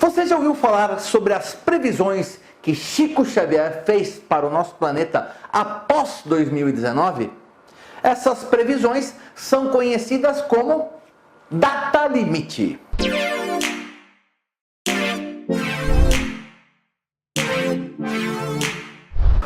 Você já ouviu falar sobre as previsões que Chico Xavier fez para o nosso planeta após 2019? Essas previsões são conhecidas como data limite.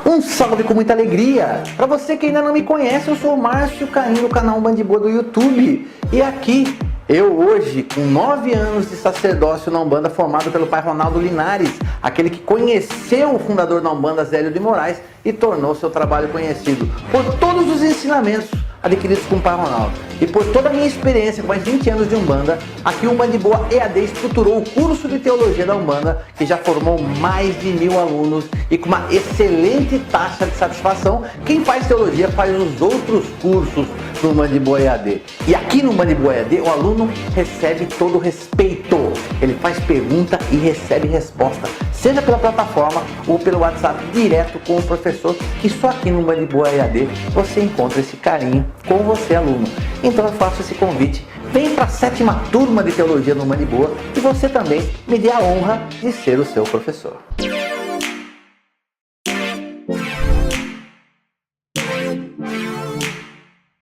Um salve com muita alegria! Para você que ainda não me conhece, eu sou o Márcio Caim do canal Band de Boa do YouTube. E aqui, eu hoje, com 9 anos de sacerdócio na Umbanda, formado pelo pai Ronaldo Linares, aquele que conheceu o fundador da Umbanda, Zélio de Moraes, e tornou seu trabalho conhecido por todos os ensinamentos adquiridos com o pai Ronaldo. E por toda a minha experiência com mais 20 anos de Umbanda, aqui o Umbanda de Boa EAD estruturou o curso de Teologia da Umbanda, que já formou mais de 1000 alunos e com uma excelente taxa de satisfação. Quem faz teologia faz os outros cursos no Umbanda de Boa EAD. E aqui no Umbanda de Boa EAD, o aluno recebe todo o respeito. Ele faz pergunta e recebe resposta, seja pela plataforma ou pelo WhatsApp direto com o professor, que só aqui no Umbanda de Boa EAD você encontra esse carinho com você, aluno. Então eu faço esse convite, vem para a 7ª turma de Teologia no Umbanda de Boa e você também me dê a honra de ser o seu professor.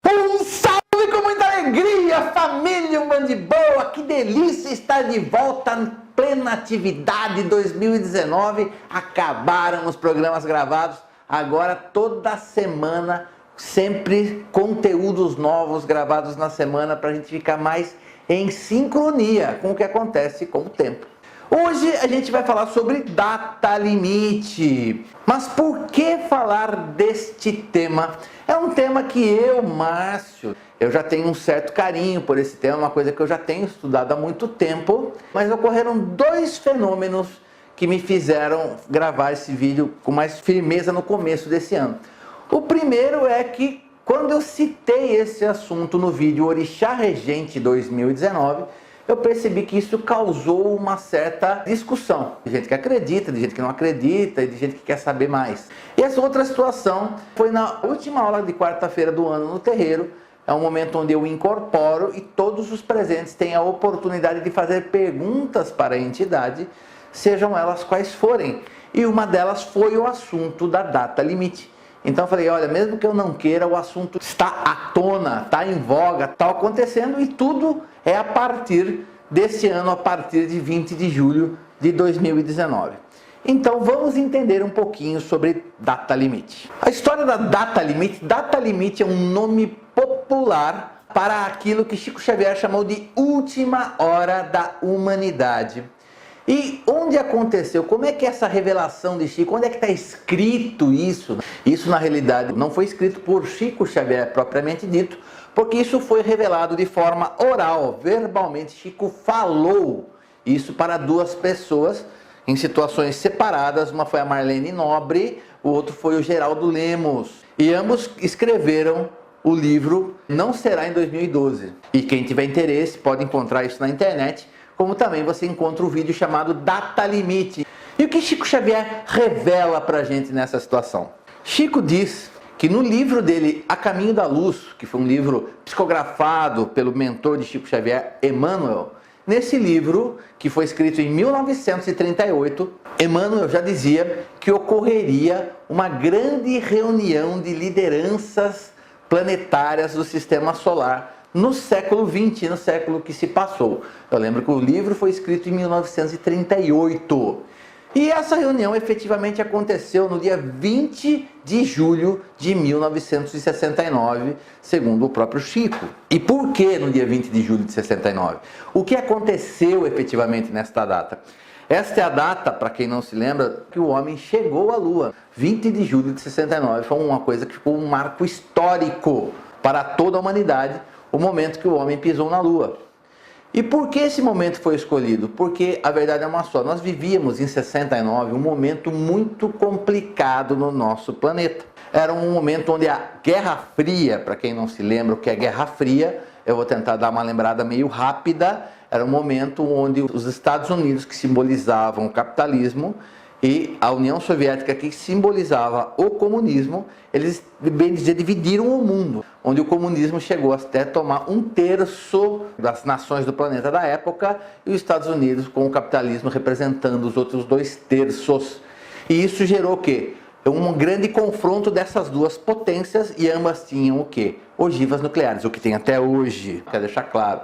Um salve com muita alegria, família Umbanda de Boa! Que delícia estar de volta em plena atividade 2019. Acabaram os programas gravados, agora toda semana sempre conteúdos novos gravados na semana para a gente ficar mais em sincronia com o que acontece com o tempo. Hoje a gente vai falar sobre data limite. Mas por que falar deste tema? É um tema que eu, Márcio, eu já tenho um certo carinho por esse tema, uma coisa que eu já tenho estudado há muito tempo, mas ocorreram 2 fenômenos que me fizeram gravar esse vídeo com mais firmeza no começo desse ano. O primeiro é que quando eu citei esse assunto no vídeo Orixá Regente 2019, eu percebi que isso causou uma certa discussão. De gente que acredita, de gente que não acredita e de gente que quer saber mais. E essa outra situação foi na última aula de quarta-feira do ano no terreiro. É um momento onde eu incorporo e todos os presentes têm a oportunidade de fazer perguntas para a entidade, sejam elas quais forem. E uma delas foi o assunto da data limite. Então eu falei, olha, mesmo que eu não queira, o assunto está à tona, está em voga, está acontecendo e tudo é a partir desse ano, a partir de 20 de julho de 2019. Então vamos entender um pouquinho sobre data limite. A história da data limite é um nome popular para aquilo que Chico Xavier chamou de última hora da humanidade. E onde aconteceu? Como é que é essa revelação de Chico? Onde é que está escrito isso? Isso na realidade não foi escrito por Chico Xavier propriamente dito, porque isso foi revelado de forma oral, verbalmente. Chico falou isso para 2 pessoas em situações separadas. Uma foi a Marlene Nobre, o outro foi o Geraldo Lemos. E ambos escreveram o livro Não Será em 2012. E quem tiver interesse pode encontrar isso na internet, como também você encontra o vídeo chamado Data Limite. E o que Chico Xavier revela pra gente nessa situação? Chico diz que no livro dele, A Caminho da Luz, que foi um livro psicografado pelo mentor de Chico Xavier, Emmanuel, nesse livro, que foi escrito em 1938, Emmanuel já dizia que ocorreria uma grande reunião de lideranças planetárias do Sistema Solar no século XX, no século que se passou. Eu lembro que o livro foi escrito em 1938. E essa reunião efetivamente aconteceu no dia 20 de julho de 1969, segundo o próprio Chico. E por que no dia 20 de julho de 69? O que aconteceu efetivamente nesta data? Esta é a data, para quem não se lembra, que o homem chegou à Lua. 20 de julho de 69 foi uma coisa que ficou um marco histórico para toda a humanidade, o momento que o homem pisou na Lua. E por que esse momento foi escolhido? Porque a verdade é uma só, nós vivíamos em 69 um momento muito complicado no nosso planeta. Era um momento onde a Guerra Fria, para quem não se lembra o que é Guerra Fria, eu vou tentar dar uma lembrada meio rápida, era um momento onde os Estados Unidos, que simbolizavam o capitalismo, e a União Soviética, que simbolizava o comunismo, eles, bem dizer, dividiram o mundo. onde o comunismo chegou até tomar 1/3 das nações do planeta da época e os Estados Unidos com o capitalismo representando os outros 2/3. E isso gerou o quê? Um grande confronto dessas duas potências e ambas tinham o quê? Ogivas nucleares, o que tem até hoje, quero deixar claro.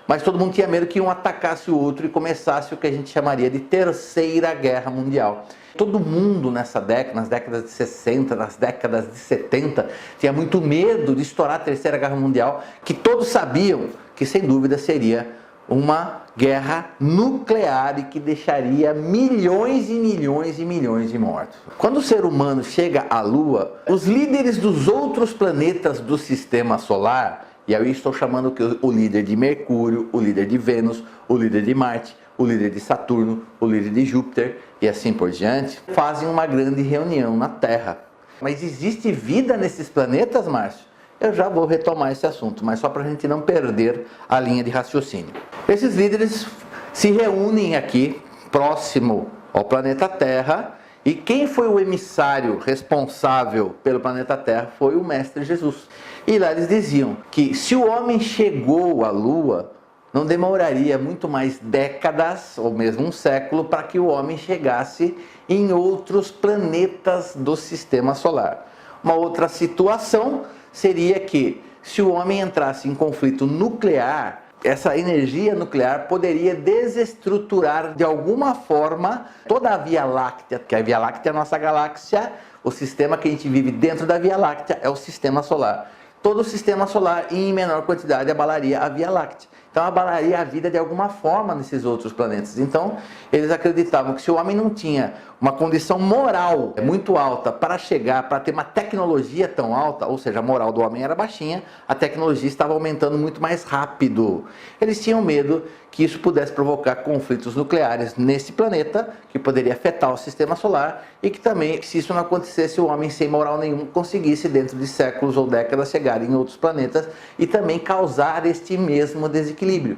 Mas todo mundo tinha medo que um atacasse o outro e começasse o que a gente chamaria de Terceira Guerra Mundial. Todo mundo nas décadas de 60, nas décadas de 70, tinha muito medo de estourar a Terceira Guerra Mundial, que todos sabiam que sem dúvida seria uma guerra nuclear e que deixaria milhões e milhões e milhões de mortos. Quando o ser humano chega à Lua, os líderes dos outros planetas do Sistema Solar, e aí eu estou chamando o líder de Mercúrio, o líder de Vênus, o líder de Marte, o líder de Saturno, o líder de Júpiter e assim por diante, fazem uma grande reunião na Terra. Mas existe vida nesses planetas, Márcio? Eu já vou retomar esse assunto, mas só para a gente não perder a linha de raciocínio. Esses líderes se reúnem aqui, próximo ao planeta Terra, e quem foi o emissário responsável pelo planeta Terra foi o Mestre Jesus. E lá eles diziam que se o homem chegou à Lua, não demoraria muito mais décadas, ou mesmo um século, para que o homem chegasse em outros planetas do Sistema Solar. Uma outra situação seria que, se o homem entrasse em conflito nuclear, essa energia nuclear poderia desestruturar de alguma forma toda a Via Láctea, porque a Via Láctea é a nossa galáxia, o sistema que a gente vive dentro da Via Láctea é o Sistema Solar. Todo o Sistema Solar, em menor quantidade, abalaria a Via Láctea. Então abalaria a vida de alguma forma nesses outros planetas. Então eles acreditavam que se o homem não tinha uma condição moral muito alta para chegar, para ter uma tecnologia tão alta, ou seja, a moral do homem era baixinha, a tecnologia estava aumentando muito mais rápido. Eles tinham medo que isso pudesse provocar conflitos nucleares nesse planeta, que poderia afetar o Sistema Solar, e que também, se isso não acontecesse, o homem sem moral nenhum conseguisse, dentro de séculos ou décadas, chegar em outros planetas e também causar este mesmo desequilíbrio.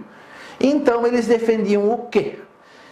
Então eles defendiam o quê?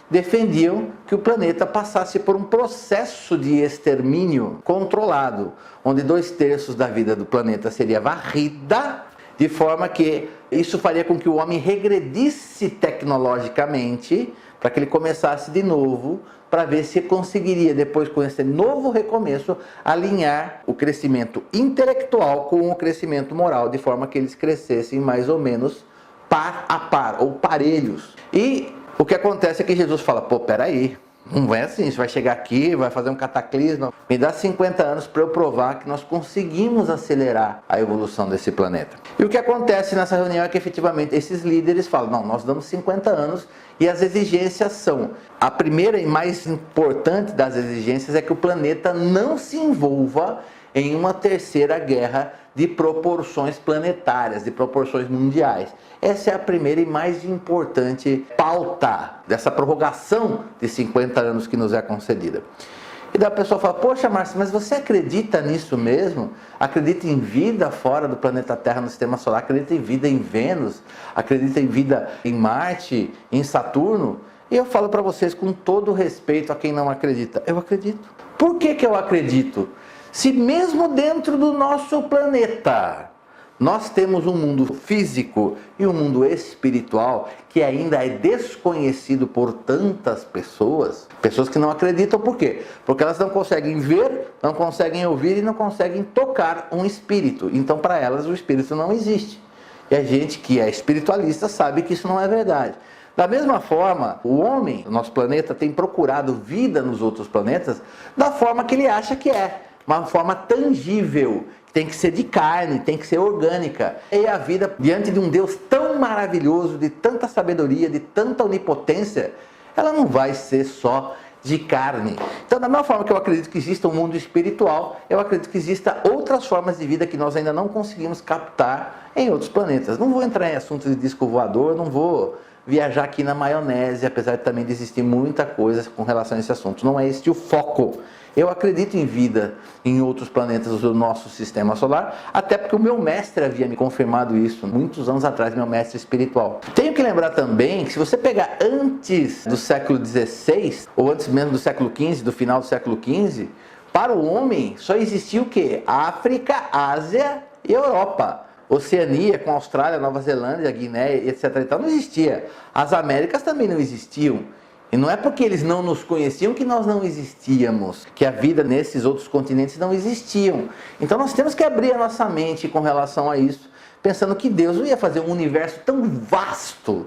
Defendiam que o planeta passasse por um processo de extermínio controlado, onde 2/3 da vida do planeta seria varrida, de forma que isso faria com que o homem regredisse tecnologicamente, para que ele começasse de novo, para ver se conseguiria, depois com esse novo recomeço, alinhar o crescimento intelectual com o crescimento moral, de forma que eles crescessem mais ou menos par a par, ou parelhos. E o que acontece é que Jesus fala, pô, peraí, não é assim, você vai chegar aqui, vai fazer um cataclisma, me dá 50 anos para eu provar que nós conseguimos acelerar a evolução desse planeta. E o que acontece nessa reunião é que efetivamente esses líderes falam, não, nós damos 50 anos e as exigências são, a primeira e mais importante das exigências é que o planeta não se envolva em uma terceira guerra de proporções planetárias, de proporções mundiais. Essa é a primeira e mais importante pauta dessa prorrogação de 50 anos que nos é concedida. E daí a pessoa fala, poxa Márcio, mas você acredita nisso mesmo? Acredita em vida fora do planeta Terra no Sistema Solar? Acredita em vida em Vênus? Acredita em vida em Marte, em Saturno? E eu falo para vocês com todo respeito a quem não acredita, eu acredito. Por que eu acredito? Se mesmo dentro do nosso planeta nós temos um mundo físico e um mundo espiritual que ainda é desconhecido por tantas pessoas, pessoas que não acreditam, por quê? Porque elas não conseguem ver, não conseguem ouvir e não conseguem tocar um espírito. Então para elas o espírito não existe. E a gente que é espiritualista sabe que isso não é verdade. Da mesma forma, o homem, o nosso planeta, tem procurado vida nos outros planetas da forma que ele acha que é. Uma forma tangível, tem que ser de carne, tem que ser orgânica. E a vida, diante de um Deus tão maravilhoso, de tanta sabedoria, de tanta onipotência, ela não vai ser só de carne. Então, da mesma forma que eu acredito que exista um mundo espiritual, eu acredito que exista outras formas de vida que nós ainda não conseguimos captar em outros planetas. Não vou entrar em assuntos de disco voador, não vou viajar aqui na maionese, apesar de também existir muita coisa com relação a esse assunto. Não é este o foco. Eu acredito em vida em outros planetas do nosso Sistema Solar, até porque o meu mestre havia me confirmado isso muitos anos atrás, meu mestre espiritual. Tenho que lembrar também que se você pegar antes do século XVI, ou antes mesmo do século XV, do final do século XV, para o homem só existia o quê? África, Ásia e Europa. Oceania com a Austrália, Nova Zelândia, Guiné, etc. e tal, não existia. As Américas também não existiam. E não é porque eles não nos conheciam que nós não existíamos, que a vida nesses outros continentes não existiam. Então nós temos que abrir a nossa mente com relação a isso, pensando que Deus não ia fazer um universo tão vasto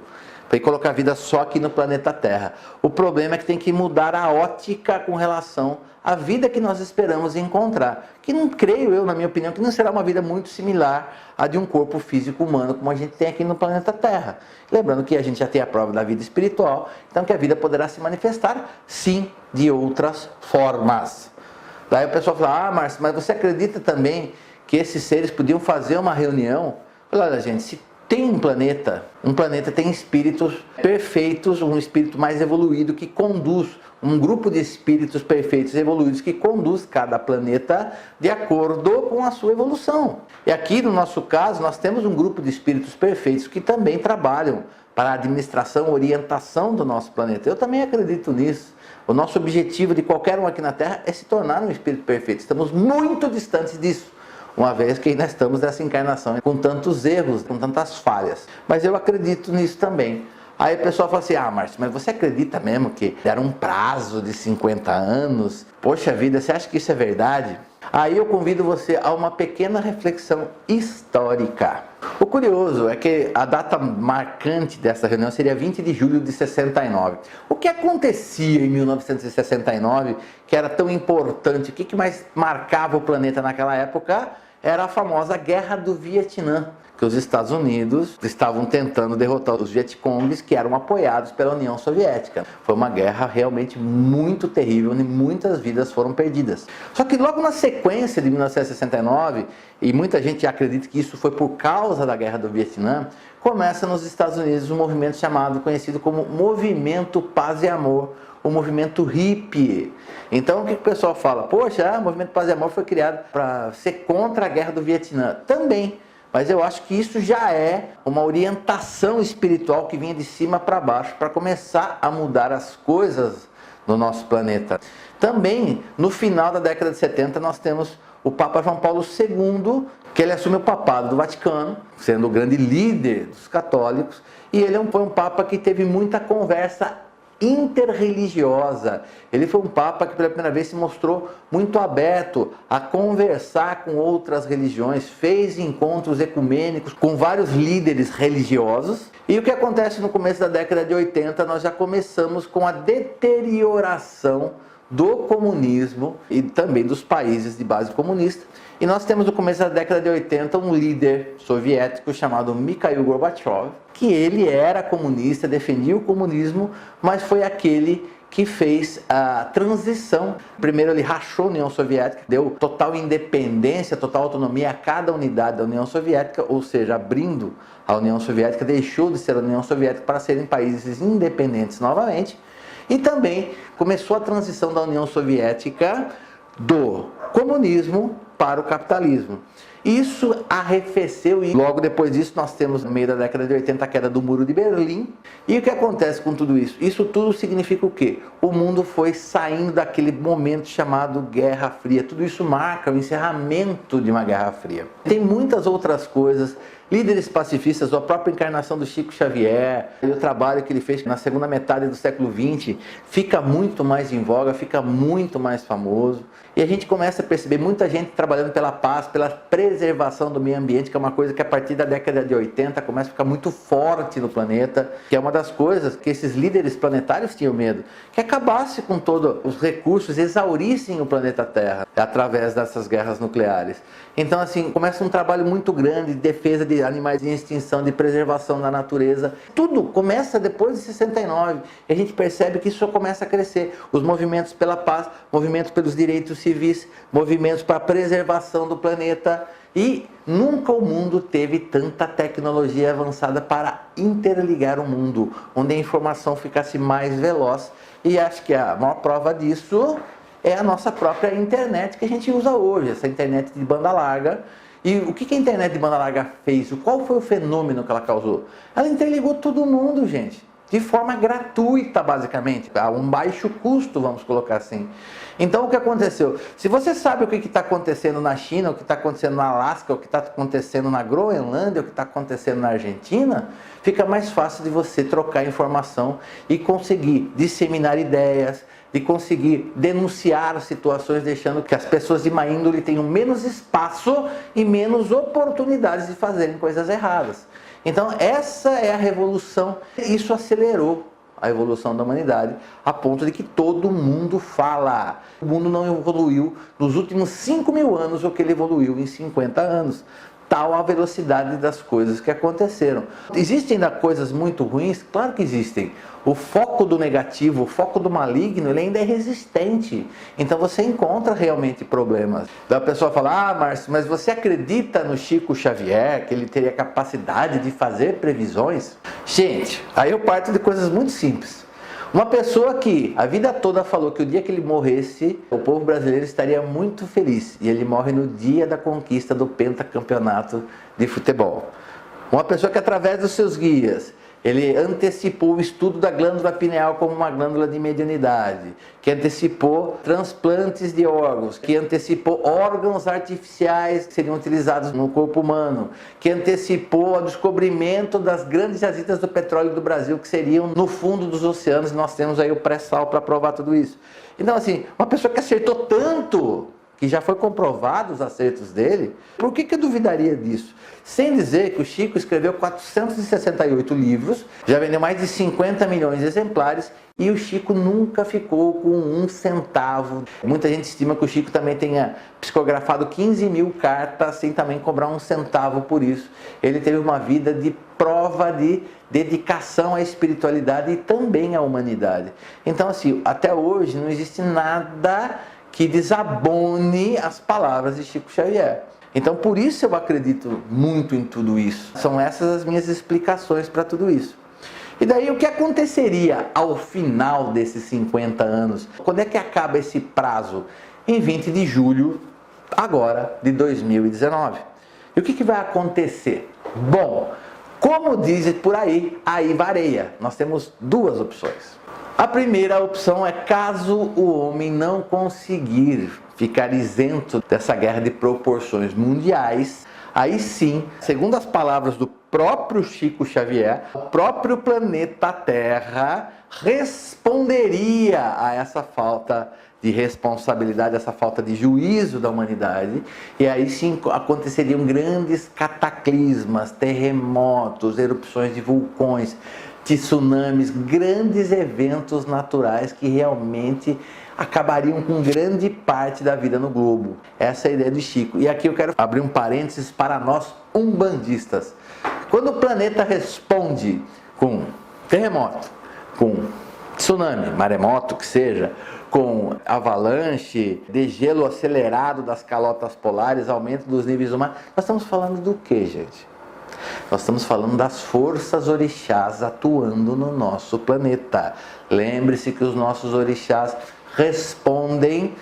para colocar a vida só aqui no planeta Terra. O problema é que tem que mudar a ótica com relação à vida que nós esperamos encontrar. Que não creio eu, na minha opinião, que não será uma vida muito similar à de um corpo físico humano como a gente tem aqui no planeta Terra. Lembrando que a gente já tem a prova da vida espiritual, então que a vida poderá se manifestar, sim, de outras formas. Daí o pessoal fala, Márcio, mas você acredita também que esses seres podiam fazer uma reunião? Olha, gente, se tem um planeta tem espíritos perfeitos, um espírito mais evoluído que conduz, um grupo de espíritos perfeitos e evoluídos que conduz cada planeta de acordo com a sua evolução. E aqui no nosso caso nós temos um grupo de espíritos perfeitos que também trabalham para a administração, orientação do nosso planeta. Eu também acredito nisso. O nosso objetivo de qualquer um aqui na Terra é se tornar um espírito perfeito. Estamos muito distantes disso, uma vez que ainda estamos nessa encarnação com tantos erros, com tantas falhas. Mas eu acredito nisso também. Aí o pessoal fala assim, Márcio, mas você acredita mesmo que deram um prazo de 50 anos? Poxa vida, você acha que isso é verdade? Aí eu convido você a uma pequena reflexão histórica. O curioso é que a data marcante dessa reunião seria 20 de julho de 69. O que acontecia em 1969 que era tão importante? O que mais marcava o planeta naquela época? Era a famosa Guerra do Vietnã, que os Estados Unidos estavam tentando derrotar os Vietcongues, que eram apoiados pela União Soviética. Foi uma guerra realmente muito terrível, onde muitas vidas foram perdidas. Só que logo na sequência de 1969, e muita gente acredita que isso foi por causa da Guerra do Vietnã, começa nos Estados Unidos um movimento conhecido como Movimento Paz e Amor, o movimento hippie. Então o que o pessoal fala? Poxa, o movimento Paz e Amor foi criado para ser contra a Guerra do Vietnã. Também. Mas eu acho que isso já é uma orientação espiritual que vinha de cima para baixo para começar a mudar as coisas no nosso planeta. Também, no final da década de 70, nós temos o Papa João Paulo II, que ele assume o papado do Vaticano, sendo o grande líder dos católicos, e ele foi um Papa que teve muita conversa interreligiosa. Ele foi um Papa que pela primeira vez se mostrou muito aberto a conversar com outras religiões, fez encontros ecumênicos com vários líderes religiosos. E o que acontece no começo da década de 80, nós já começamos com a deterioração do comunismo e também dos países de base comunista. E nós temos no começo da década de 80 um líder soviético chamado Mikhail Gorbachev, que ele era comunista, defendia o comunismo, mas foi aquele que fez a transição. Primeiro ele rachou a União Soviética, deu total independência, total autonomia a cada unidade da União Soviética, ou seja, abrindo a União Soviética, deixou de ser a União Soviética para serem países independentes novamente. E também começou a transição da União Soviética do comunismo para o capitalismo. Isso arrefeceu e logo depois disso nós temos no meio da década de 80 a queda do Muro de Berlim. E o que acontece com tudo isso? Isso tudo significa o quê? O mundo foi saindo daquele momento chamado Guerra Fria. Tudo isso marca o encerramento de uma Guerra Fria. Tem muitas outras coisas, líderes pacifistas, a própria encarnação do Chico Xavier, e o trabalho que ele fez na segunda metade do século XX, fica muito mais em voga, fica muito mais famoso. E a gente começa a perceber muita gente trabalhando pela paz, pela preservação do meio ambiente, que é uma coisa que a partir da década de 80 começa a ficar muito forte no planeta, que é uma das coisas que esses líderes planetários tinham medo, que acabasse com todos os recursos, exaurissem o planeta Terra através dessas guerras nucleares. Então assim, começa um trabalho muito grande de defesa de animais em extinção, de preservação da natureza. Tudo começa depois de 69 e a gente percebe que isso só começa a crescer. Os movimentos pela paz, movimentos pelos direitos civis, movimentos para a preservação do planeta. E nunca o mundo teve tanta tecnologia avançada para interligar o mundo, onde a informação ficasse mais veloz. E acho que a maior prova disso é a nossa própria internet que a gente usa hoje, essa internet de banda larga. E o que a internet de banda larga fez? Qual foi o fenômeno que ela causou? Ela interligou todo mundo, gente. de forma gratuita, basicamente, a um baixo custo, vamos colocar assim. Então, o que aconteceu? Se você sabe o que está acontecendo na China, o que está acontecendo na Alasca, o que está acontecendo na Groenlândia, o que está acontecendo na Argentina, fica mais fácil de você trocar informação e conseguir disseminar ideias, de conseguir denunciar situações, deixando que as pessoas de má índole tenham menos espaço e menos oportunidades de fazerem coisas erradas. Então essa é a revolução. Isso acelerou a evolução da humanidade, a ponto de que todo mundo fala. O mundo não evoluiu nos últimos 5.000 anos o que ele evoluiu em 50 anos. Tal a velocidade das coisas que aconteceram. Existem ainda coisas muito ruins? Claro que existem. O foco do negativo, o foco do maligno, ele ainda é resistente. Então você encontra realmente problemas. Da pessoa fala, Márcio, mas você acredita no Chico Xavier, que ele teria capacidade de fazer previsões? Gente, aí eu parto de coisas muito simples. Uma pessoa que a vida toda falou que o dia que ele morresse, o povo brasileiro estaria muito feliz. E ele morre no dia da conquista do pentacampeonato de futebol. Uma pessoa que através dos seus guias, ele antecipou o estudo da glândula pineal como uma glândula de mediunidade, que antecipou transplantes de órgãos, que antecipou órgãos artificiais que seriam utilizados no corpo humano, que antecipou o descobrimento das grandes jazidas do petróleo do Brasil, que seriam no fundo dos oceanos, e nós temos aí o pré-sal para provar tudo isso. Então assim, uma pessoa que acertou tanto, que já foi comprovado os acertos dele, por que eu duvidaria disso? Sem dizer que o Chico escreveu 468 livros, já vendeu mais de 50 milhões de exemplares, e o Chico nunca ficou com um centavo. Muita gente estima que o Chico também tenha psicografado 15.000 cartas sem também cobrar um centavo por isso. Ele teve uma vida de prova de dedicação à espiritualidade e também à humanidade. Então assim, até hoje não existe nada que desabone as palavras de Chico Xavier. Então por isso eu acredito muito em tudo isso. São essas as minhas explicações para tudo isso. E daí o que aconteceria ao final desses 50 anos? Quando é que acaba esse prazo? Em 20 de julho, agora, de 2019. E o que vai acontecer? Bom, como dizem por aí vareia. Nós temos duas opções. A primeira opção é caso o homem não conseguir ficar isento dessa guerra de proporções mundiais, aí sim, segundo as palavras do próprio Chico Xavier, o próprio planeta Terra responderia a essa falta de responsabilidade, essa falta de juízo da humanidade, e aí sim aconteceriam grandes cataclismas, terremotos, erupções de vulcões, tsunamis, grandes eventos naturais que realmente acabariam com grande parte da vida no globo. Essa é a ideia de Chico. E aqui eu quero abrir um parênteses para nós umbandistas. Quando o planeta responde com terremoto, com tsunami, maremoto que seja, com avalanche, degelo acelerado das calotas polares, aumento dos níveis do mar, nós estamos falando do que, gente? Nós estamos falando das forças orixás atuando no nosso planeta. Lembre-se que os nossos orixás respondem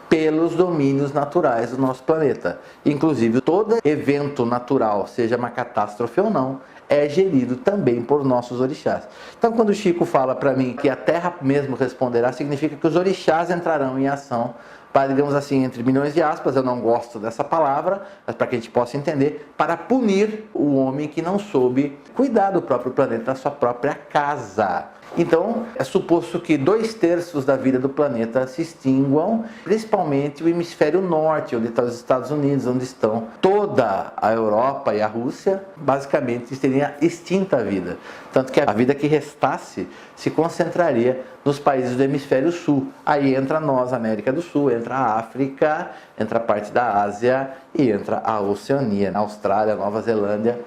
pelos domínios naturais do nosso planeta. Inclusive, todo evento natural, seja uma catástrofe ou não, é gerido também por nossos orixás. Então, quando o Chico fala para mim que a Terra mesmo responderá, significa que os orixás entrarão em ação para, digamos assim, entre milhões de aspas, eu não gosto dessa palavra, mas para que a gente possa entender, para punir o homem que não soube cuidar do próprio planeta, da sua própria casa. Então, é suposto que 2/3 da vida do planeta se extinguam, principalmente o hemisfério norte, onde estão os Estados Unidos, onde estão toda a Europa e a Rússia, basicamente teria extinta a vida. Tanto que a vida que restasse se concentraria nos países do hemisfério sul. Aí entra nós, América do Sul, entra a África, entra a parte da Ásia e entra a Oceania, a Austrália, Nova Zelândia.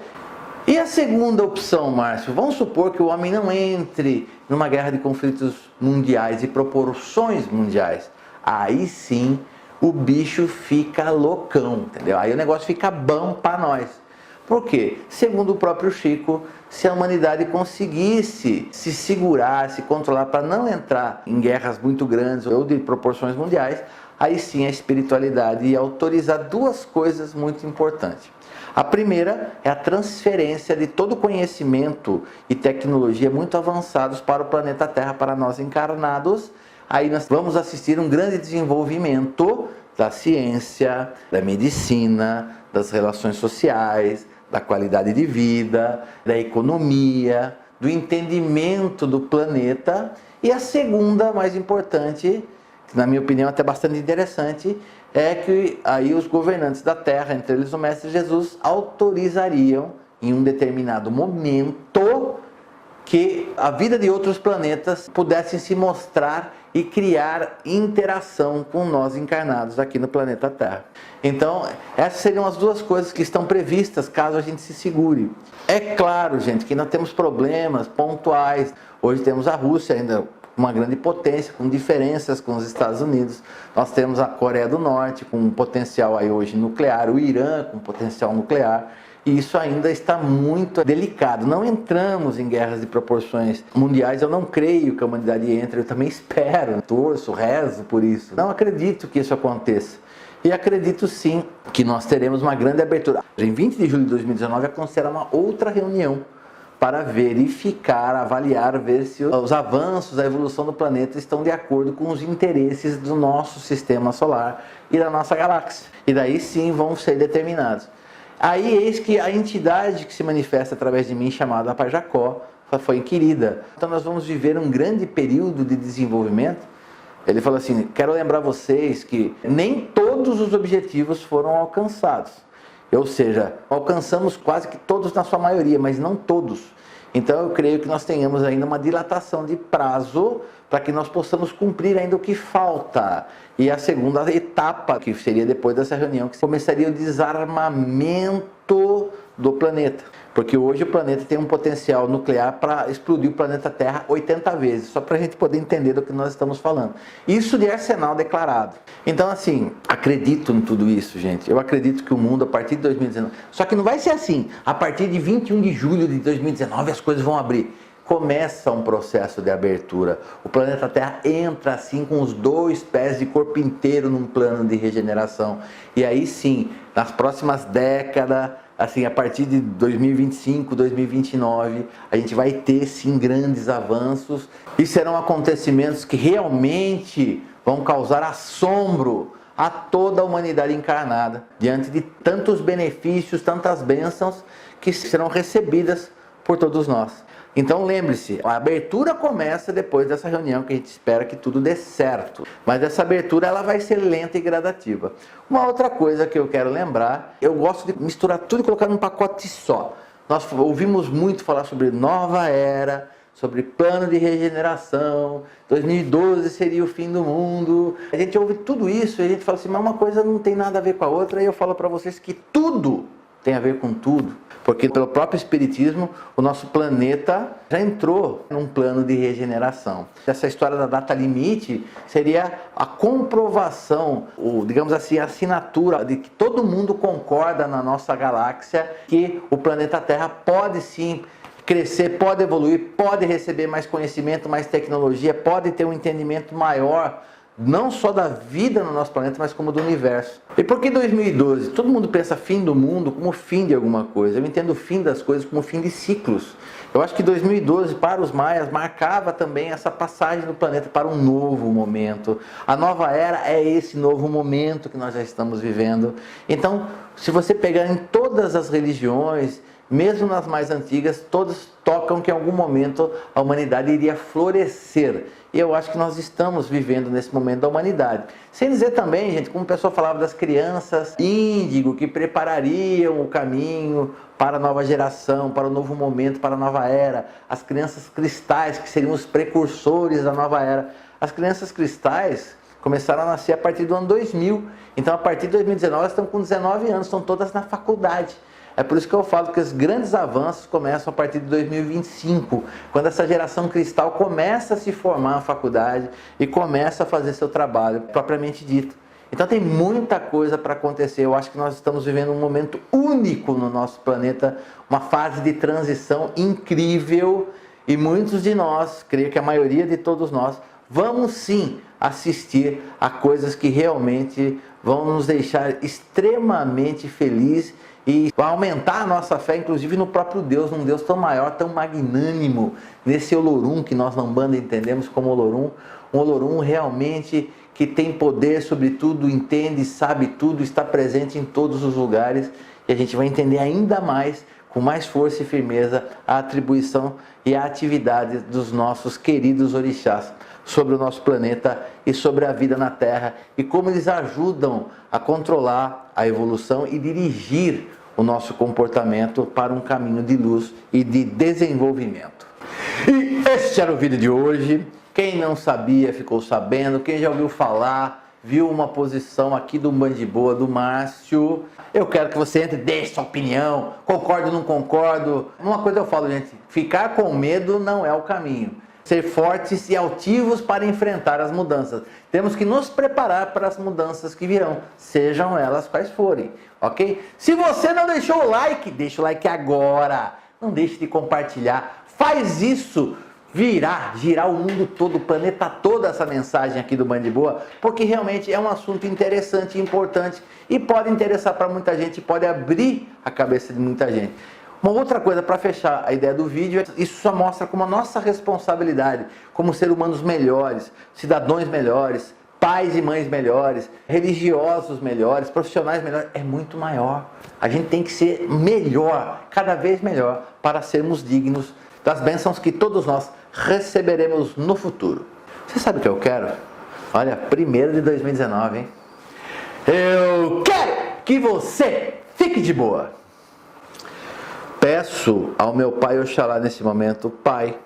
E a segunda opção, Márcio? Vamos supor que o homem não entre numa guerra de conflitos mundiais e proporções mundiais. Aí sim o bicho fica loucão, entendeu? Aí o negócio fica bom para nós. Por quê? Segundo o próprio Chico, se a humanidade conseguisse se segurar, se controlar para não entrar em guerras muito grandes ou de proporções mundiais, aí sim a espiritualidade ia autorizar duas coisas muito importantes. A primeira é a transferência de todo conhecimento e tecnologia muito avançados para o planeta Terra, para nós encarnados. Aí nós vamos assistir um grande desenvolvimento da ciência, da medicina, das relações sociais, da qualidade de vida, da economia, do entendimento do planeta. E a segunda, mais importante, que na minha opinião até bastante interessante, é que aí os governantes da Terra, entre eles o Mestre Jesus, autorizariam em um determinado momento que a vida de outros planetas pudessem se mostrar e criar interação com nós encarnados aqui no planeta Terra. Então, essas seriam as duas coisas que estão previstas caso a gente se segure. É claro, gente, que nós temos problemas pontuais. Hoje temos a Rússia ainda uma grande potência, com diferenças com os Estados Unidos. Nós temos a Coreia do Norte com um potencial aí hoje nuclear, o Irã com potencial nuclear. E isso ainda está muito delicado. Não entramos em guerras de proporções mundiais. Eu não creio que a humanidade entre. Eu também espero, torço, rezo por isso. Não acredito que isso aconteça. E acredito sim que nós teremos uma grande abertura. Em 20 de julho de 2019 acontecerá uma outra reunião para verificar, avaliar, ver se os avanços da evolução do planeta estão de acordo com os interesses do nosso sistema solar e da nossa galáxia. E daí sim vão ser determinados. Aí eis que a entidade que se manifesta através de mim, chamada Pai Jacó, foi inquirida. Então nós vamos viver um grande período de desenvolvimento. Ele falou assim, quero lembrar vocês que nem todos os objetivos foram alcançados. Ou seja, alcançamos quase que todos na sua maioria, mas não todos. Então eu creio que nós tenhamos ainda uma dilatação de prazo para que nós possamos cumprir ainda o que falta. E a segunda etapa, que seria depois dessa reunião, que começaria o desarmamento do planeta. Porque hoje o planeta tem um potencial nuclear para explodir o planeta Terra 80 vezes, só para a gente poder entender do que nós estamos falando. Isso de arsenal declarado. Então assim, acredito em tudo isso, gente. Eu acredito que o mundo, a partir de 2019... Só que não vai ser assim, a partir de 21 de julho de 2019 as coisas vão abrir. Começa um processo de abertura. O planeta Terra entra assim com os dois pés de corpo inteiro num plano de regeneração. E aí sim, nas próximas décadas, assim, a partir de 2025, 2029, a gente vai ter sim grandes avanços e serão acontecimentos que realmente vão causar assombro a toda a humanidade encarnada, diante de tantos benefícios, tantas bênçãos que serão recebidas por todos nós. Então lembre-se, a abertura começa depois dessa reunião, que a gente espera que tudo dê certo. Mas essa abertura ela vai ser lenta e gradativa. Uma outra coisa que eu quero lembrar, eu gosto de misturar tudo e colocar num pacote só. Nós ouvimos muito falar sobre nova era, sobre plano de regeneração, 2012 seria o fim do mundo. A gente ouve tudo isso e a gente fala assim, mas uma coisa não tem nada a ver com a outra. E eu falo para vocês que tudo tem a ver com tudo. Porque pelo próprio Espiritismo, o nosso planeta já entrou num plano de regeneração. Essa história da data limite seria a comprovação, digamos assim, a assinatura de que todo mundo concorda na nossa galáxia que o planeta Terra pode sim crescer, pode evoluir, pode receber mais conhecimento, mais tecnologia, pode ter um entendimento maior, não só da vida no nosso planeta, mas como do universo. E por que 2012? Todo mundo pensa fim do mundo como fim de alguma coisa. Eu entendo o fim das coisas como fim de ciclos. Eu acho que 2012, para os maias, marcava também essa passagem do planeta para um novo momento. A nova era é esse novo momento que nós já estamos vivendo. Então, se você pegar em todas as religiões, mesmo nas mais antigas, todos tocam que em algum momento a humanidade iria florescer. E eu acho que nós estamos vivendo nesse momento da humanidade. Sem dizer também, gente, como o pessoal falava das crianças índigo, que preparariam o caminho para a nova geração, para o novo momento, para a nova era. As crianças cristais, que seriam os precursores da nova era. As crianças cristais começaram a nascer a partir do ano 2000. Então, a partir de 2019, elas estão com 19 anos, estão todas na faculdade. É por isso que eu falo que os grandes avanços começam a partir de 2025, quando essa geração cristal começa a se formar na faculdade e começa a fazer seu trabalho propriamente dito. Então tem muita coisa para acontecer. Eu acho que nós estamos vivendo um momento único no nosso planeta, uma fase de transição incrível e muitos de nós, creio que a maioria de todos nós, vamos sim assistir a coisas que realmente vão nos deixar extremamente felizes e aumentar a nossa fé, inclusive no próprio Deus, num Deus tão maior, tão magnânimo, nesse Olorum que nós na Umbanda entendemos como Olorum, um Olorum realmente que tem poder sobre tudo, entende, sabe tudo, está presente em todos os lugares, e a gente vai entender ainda mais, com mais força e firmeza, a atribuição e a atividade dos nossos queridos orixás sobre o nosso planeta e sobre a vida na Terra, e como eles ajudam a controlar a evolução e dirigir o nosso comportamento para um caminho de luz e de desenvolvimento. E este era o vídeo de hoje. Quem não sabia ficou sabendo, quem já ouviu falar, viu uma posição aqui do Umbandiboa, do Márcio. Eu quero que você entre, deixe sua opinião, concordo ou não concordo. Uma coisa eu falo, gente, ficar com medo não é o caminho. Ser fortes e altivos para enfrentar as mudanças. Temos que nos preparar para as mudanças que virão, sejam elas quais forem, ok? Se você não deixou o like, deixa o like agora. Não deixe de compartilhar. Faz isso girar o mundo todo, o planeta todo, essa mensagem aqui do Umbandiboa, porque realmente é um assunto interessante e importante e pode interessar para muita gente, pode abrir a cabeça de muita gente. Uma outra coisa para fechar a ideia do vídeo, isso só mostra como a nossa responsabilidade como seres humanos melhores, cidadãos melhores, pais e mães melhores, religiosos melhores, profissionais melhores, é muito maior. A gente tem que ser melhor, cada vez melhor, para sermos dignos das bênçãos que todos nós receberemos no futuro. Você sabe o que eu quero? Olha, 1º de 2019, hein? Eu quero que você fique de boa. Peço ao meu Pai Oxalá nesse momento, Pai,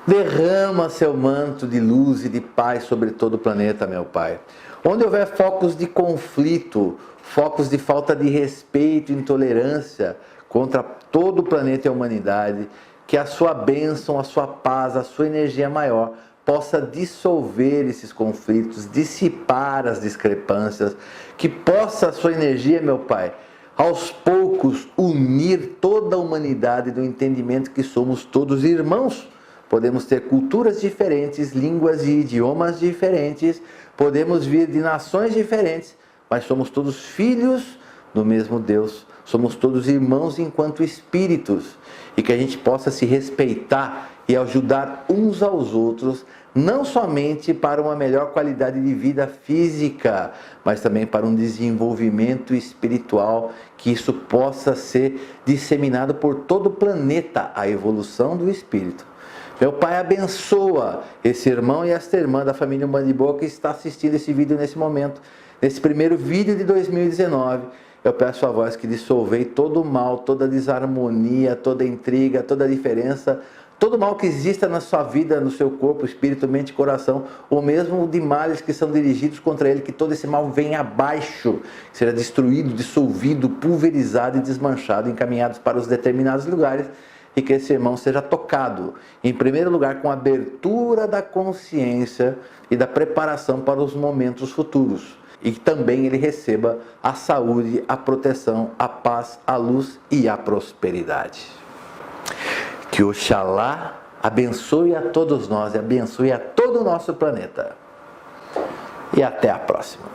derrama seu manto de luz e de paz sobre todo o planeta, meu Pai. Onde houver focos de conflito, focos de falta de respeito e intolerância contra todo o planeta e a humanidade, que a sua bênção, a sua paz, a sua energia maior possa dissolver esses conflitos, dissipar as discrepâncias, que possa a sua energia, meu Pai, aos poucos unir toda a humanidade do entendimento que somos todos irmãos. Podemos ter culturas diferentes, línguas e idiomas diferentes, podemos vir de nações diferentes, mas somos todos filhos do mesmo Deus, somos todos irmãos enquanto espíritos, e que a gente possa se respeitar e ajudar uns aos outros, não somente para uma melhor qualidade de vida física, mas também para um desenvolvimento espiritual, que isso possa ser disseminado por todo o planeta, a evolução do espírito. Meu Pai, abençoa esse irmão e esta irmã da família Umbandiboa que está assistindo esse vídeo nesse momento, nesse primeiro vídeo de 2019. Eu peço a vós que dissolvei todo o mal, toda a desarmonia, toda a intriga, toda a diferença, todo o mal que exista na sua vida, no seu corpo, espírito, mente e coração, ou mesmo de males que são dirigidos contra ele, que todo esse mal venha abaixo, seja destruído, dissolvido, pulverizado e desmanchado, encaminhados para os determinados lugares, e que esse irmão seja tocado, em primeiro lugar, com a abertura da consciência e da preparação para os momentos futuros. E que também ele receba a saúde, a proteção, a paz, a luz e a prosperidade. Que Oxalá abençoe a todos nós e abençoe a todo o nosso planeta. E até a próxima.